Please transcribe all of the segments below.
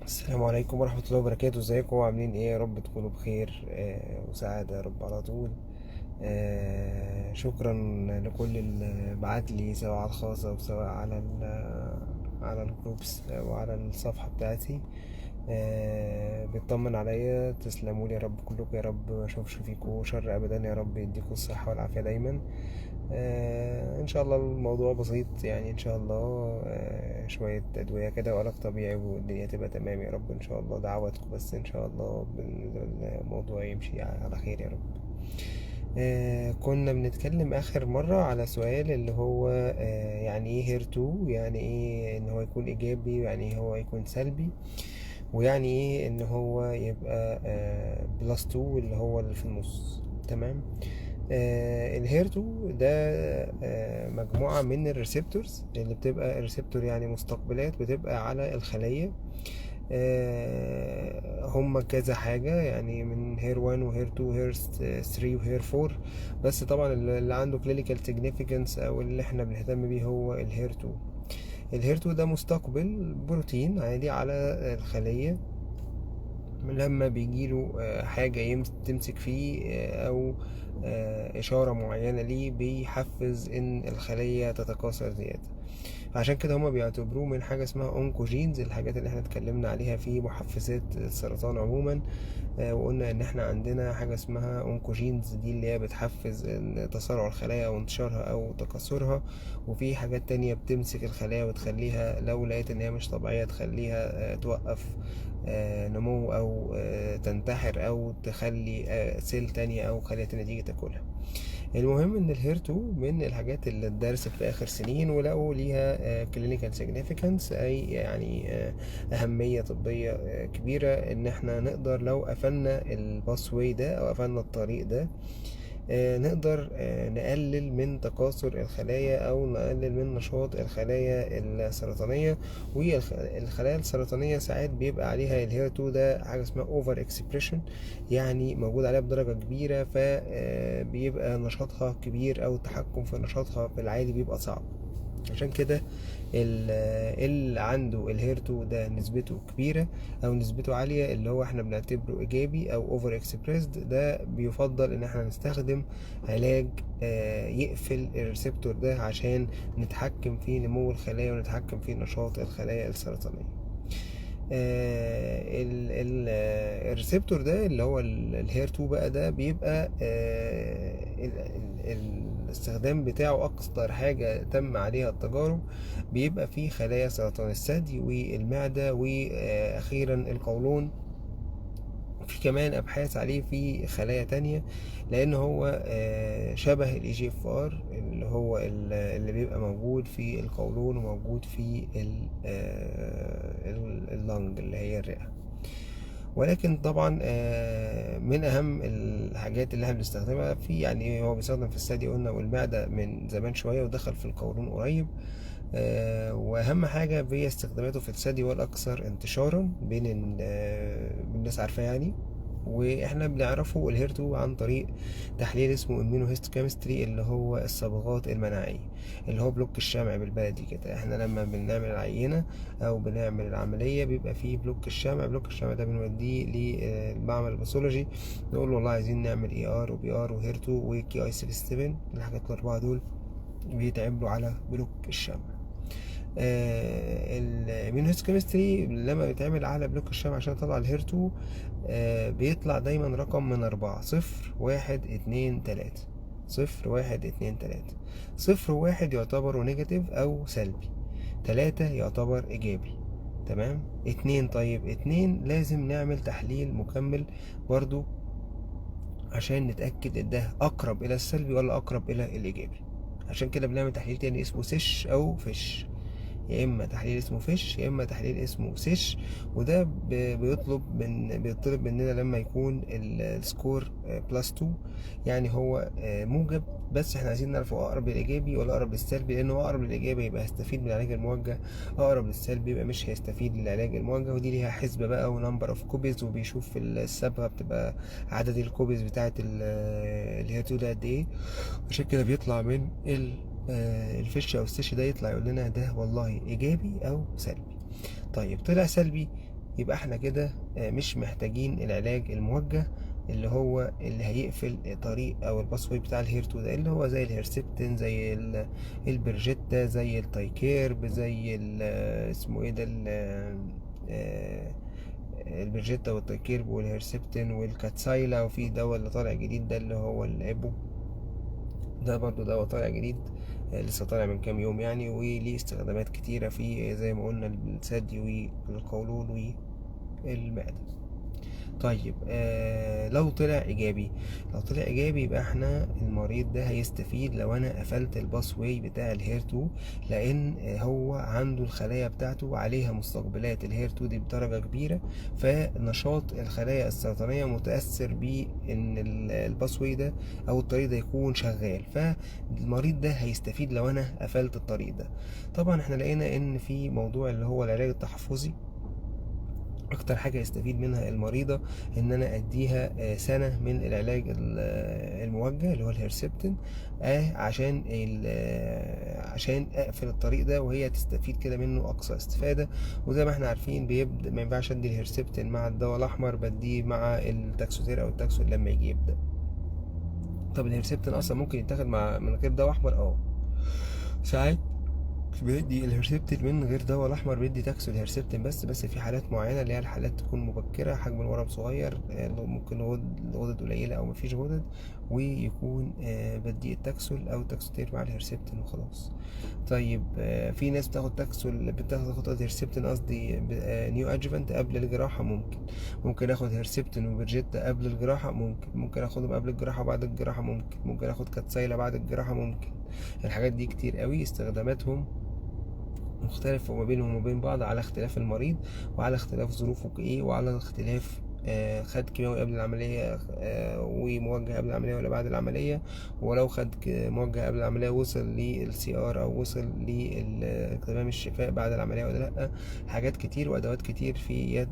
السلام عليكم ورحمة الله وبركاته. ازيكم عاملين ايه؟ يا رب تكونوا بخير وسعادة يا رب على طول. شكرا لكل اللي بعت لي، سواء على الخاص او سواء على الجروبس او على الصفحة بتاعتي. بيطمن عليا. تسلموا لي يا رب كلكم، يا رب ما اشوفش فيكم شر ابدا، يا رب يديكم الصحة والعافية دايما. ان شاء الله الموضوع بسيط، يعني ان شاء الله شوية ادوية كده وعلاج طبيعي والدنيا تبقى تمام يا رب ان شاء الله. دعواتكم بس ان شاء الله الموضوع يمشي على خير يا رب. كنا بنتكلم اخر مرة على سؤال اللي هو يعني ايه هير تو، يعني ايه ان هو يكون ايجابي، ويعني ايه هو يكون سلبي، ويعني ايه ان هو يبقى بلس تو اللي هو اللي في النص. تمام. الهيرتو ده مجموعة من الريسبتورز اللي بتبقى الريسبتور، يعني مستقبلات بتبقى على الخلية. هم كذا حاجة، يعني من هير 1 وهير 2 وهير 3 وهير 4. بس طبعا اللي عنده clinical significance او اللي احنا بنهتم بيه هو الهير 2. الهير 2 ده مستقبل بروتين عادي على الخلية. لما بيجيله حاجة تمسك فيه أو إشارة معينة ليه، بيحفز إن الخلية تتكاثر زيادة. فعشان كده هما بيعتبروه من حاجة اسمها أونكوجينز، الحاجات اللي احنا اتكلمنا عليها في محفزات السرطان عموما. وقلنا إن احنا عندنا حاجة اسمها أونكوجينز، دي اللي هي بتحفز تسارع الخلايا أو انتشارها أو تكاثرها. وفي حاجات تانية بتمسك الخلايا وتخليها لو لقيت إن هي مش طبيعية تخليها توقف نمو او تنتحر او تخلي سيل تانية او خلية تانية تيجي تاكلها. المهم ان الهيرتو من الحاجات اللي اتدرست في اخر سنين ولقوا ليها كلينيكال سيجنيفيكانس، اي يعني اهمية طبية كبيرة، ان احنا نقدر لو قفلنا الباسوي ده او قفلنا الطريق ده نقدر نقلل من تكاثر الخلايا او نقلل من نشاط الخلايا السرطانية. والخلايا السرطانية ساعات بيبقى عليها الهير 2 ده حاجة اسمها اوفر اكسبريشن، يعني موجود عليها بدرجة كبيرة، فبيبقى نشاطها كبير او التحكم في نشاطها في العادي بيبقى صعب. عشان كده اللي عنده الهيرتو ده نسبته كبيرة او نسبته عالية، اللي هو احنا بنعتبره ايجابي او اوفر اكسبريسد، ده بيفضل ان احنا نستخدم علاج يقفل الريسبتور ده عشان نتحكم في نمو الخلايا ونتحكم في نشاط الخلايا السرطانية. الريسبتور ده اللي هو الهير 2 بقى، ده بيبقى الاستخدام بتاعه اكتر حاجة تم عليها التجارب بيبقى في خلايا سرطان الثدي والمعدة واخيرا القولون. في كمان ابحاث عليه في خلايا تانية، لان هو شبه الاي جي اف ار اللي هو اللي بيبقى موجود في القولون وموجود في اللنج اللي هي الرئة. ولكن طبعا من اهم الحاجات اللي احنا بنستخدمها في، يعني هو بيستخدم في الثدي قلنا والمعدة من زمان شوية ودخل في القولون قريب. واهم حاجة هي استخداماته في الثدي والاكثر انتشارا بين الناس عارفاه يعني. واحنا بنعرفه الهيرتو عن طريق تحليل اسمه اميونوهيستوكيمستري، اللي هو الصبغات المناعية، اللي هو بلوك الشمع بالبلدي كده. احنا لما بنعمل العينة او بنعمل العملية بيبقى فيه بلوك الشمع. بلوك الشمع ده بنوديه للمعمل الباثولوجي، نقول له والله عايزين نعمل اي ار وبي ار وهيرتو وكي اي 67، الحاجات الاربعة دول بيتعملوا على بلوك الشمع. الاميونوهيستوكيمستري لما بيتعمل على بلوك الشمع عشان يطلع الهير 2 بيطلع دايما رقم من 4: 0 1 2 3. 0 1 2 3. 0 1 يعتبر نيجاتيف او سلبي، 3 يعتبر ايجابي. تمام. 2، طيب 2 لازم نعمل تحليل مكمل برضو عشان نتأكد ان ده اقرب الى السلبي ولا اقرب الى الايجابي. عشان كده بنعمل تحليل تاني اسمه سيش او فيش، يا اما تحليل اسمه فيش يا اما تحليل اسمه سيش. وده بيطلب مننا لما يكون السكور بلس 2، يعني هو موجب، بس احنا عايزين نعرف هو اقرب للايجابي ولا اقرب للسلبي. لانه اقرب للايجابي يبقى هيستفيد من العلاج الموجه، اقرب للسلبي يبقى مش هيستفيد من العلاج الموجه. ودي ليها حسبه بقى ونمبر اوف كوبيز، وبيشوف في الصبغه بتبقى عدد الكوبيز بتاعه اللي هي ده قد ايه. عشان كده بيطلع من الفش او السش ده، يطلع يقول لنا ده والله ايجابي او سلبي. طيب طلع سلبي، يبقى احنا كده مش محتاجين العلاج الموجه اللي هيقفل طريق او الباسوي بتاع الهير 2 ده، اللي هو زي الهيرسبتين، زي البرجيتا، زي التايكيرب، زي اسمه ايه ده، آه، البرجيتا والتايكيرب والهيرسبتين والكاتسايلا. وفي دواء اللي طالع جديد ده اللي هو الابو، ده برضو دواء طالع جديد، لسه طالع من كام يوم يعني، وليه استخدامات كتيرة في زي ما قلنا الثدي والقولون والمعدة. طيب لو طلع ايجابي يبقى احنا المريض ده هيستفيد لو انا قفلت الباس واي بتاع الهير 2، لان هو عنده الخلايا بتاعته عليها مستقبلات الهير 2 دي بدرجة كبيرة، فنشاط الخلايا السرطانية متأثر بان الباس واي ده او الطريق ده يكون شغال، فالمريض ده هيستفيد لو انا قفلت الطريق ده. طبعا احنا لقينا ان في موضوع اللي هو العلاج التحفظي، اكتر حاجة يستفيد منها المريضة ان انا اديها سنة من العلاج الموجه اللي هو الهيرسبتين، عشان اقفل الطريق ده وهي تستفيد كده منه اقصى استفادة. وزي ما احنا عارفين بيبدأ ما ينفعش ادي الهيرسبتين مع الدواء الاحمر، بديه مع التاكسوتير او التاكسول لما يجي يبدأ. طب الهيرسبتين اصلا ممكن يتاخد من غير دواء احمر؟ ساعات بيدي الهرسبتين من غير دواء الاحمر، بيدي تاكسو الهرسبتين بس في حالات معينه اللي هي الحالات تكون مبكره، حجم الورم صغير، ممكن الغدد قليله او مفيش غدد، ويكون بدي التاكسول او تاكسوتير مع الهرسبتين وخلاص. طيب في ناس بتاخد هرسبتين قصدي نيو ادجuvant قبل الجراحه، ممكن اخد هرسبتين وبرجيتا قبل الجراحه، ممكن اخدهم قبل الجراحه وبعد الجراحه، ممكن اخد كاتسايلا بعد الجراحة، الحاجات دي كتير قوي، استخداماتهم مختلفة ما بينهم وبين بعض على اختلاف المريض وعلى اختلاف ظروفه ايه، وعلى اختلاف خد كيماوي قبل العملية وموجه قبل العملية ولا بعد العملية، ولو خد موجه قبل العملية وصل للسي ار او وصل لتمام الشفاء بعد العملية ولا لأ. حاجات كتير وادوات كتير في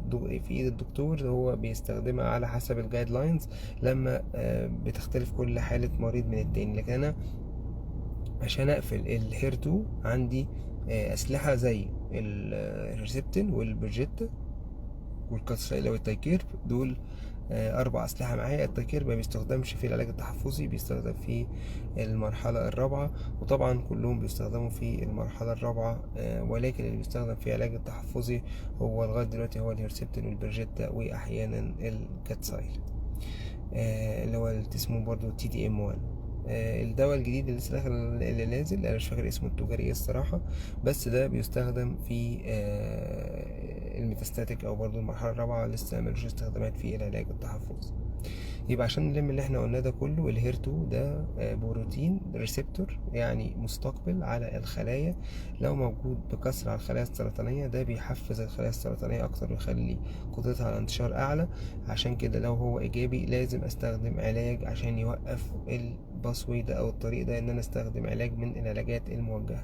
ايد الدكتور، هو بيستخدمها على حسب الجايد لاينز لما بتختلف كل حالة مريض من التاني. لكن انا عشان اقفل الهير 2 عندي اسلحه زي الهيرسبتين والبرجيتا والكاتسايلا والتايكيرب، دول 4 أسلحة معايا. التايكيرب ما بيستخدمش في العلاج التحفظي، بيستخدم في المرحلة الرابعة، وطبعا كلهم بيستخدموا في المرحلة الرابعة، ولكن اللي بيستخدم في العلاج التحفظي هو لغاية دلوقتي هو الهيرسبتين والبرجيتا وأحيانا الكاتسايلا، اللي هو اسمه برضو TDM1. الدواء الجديد اللي لسه داخل اللي نازل انا مش فاكر اسمه التجاري ايه الصراحه، بس ده بيستخدم في الميتاستاتيك او برضو المرحله الرابعه، لسه ملوش استخدامات في العلاج التحفظي. يبقى عشان نلم اللي احنا قلناه ده كله، الهير 2 ده بروتين ريسبتور، يعني مستقبل على الخلايا، لو موجود بكثرة على الخلايا السرطانية ده بيحفز الخلايا السرطانية أكتر ويخلي قدرتها على الانتشار أعلى. عشان كده لو هو إيجابي لازم أستخدم علاج عشان يوقف الباسوي ده أو الطريق ده، إن أنا أستخدم علاج من العلاجات الموجهة.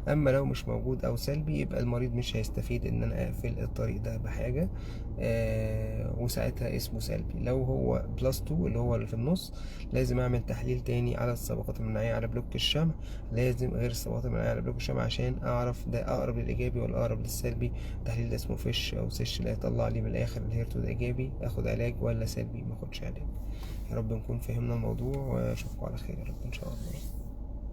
أما لو مش موجود أو سلبي يبقى المريض مش هيستفيد إن أنا أقفل الطريق ده بحاجة، وساعتها اسمه سلبي. لو هو بلس 2 اللي هو اللي في النص، لازم اعمل تحليل تاني على الصبغات المناعية على بلوك الشمع، لازم غير الصبغات المناعية على بلوك الشمع عشان اعرف ده اقرب للايجابي ولا اقرب للسلبي. التحليل ده اسمه فيش او سيش، اللي هيطلع لي من الاخر الهير 2 ده ايجابي اخد علاج ولا سلبي ما اخدش علاج. يا رب نكون فهمنا الموضوع، واشوفكم على خير يا رب ان شاء الله.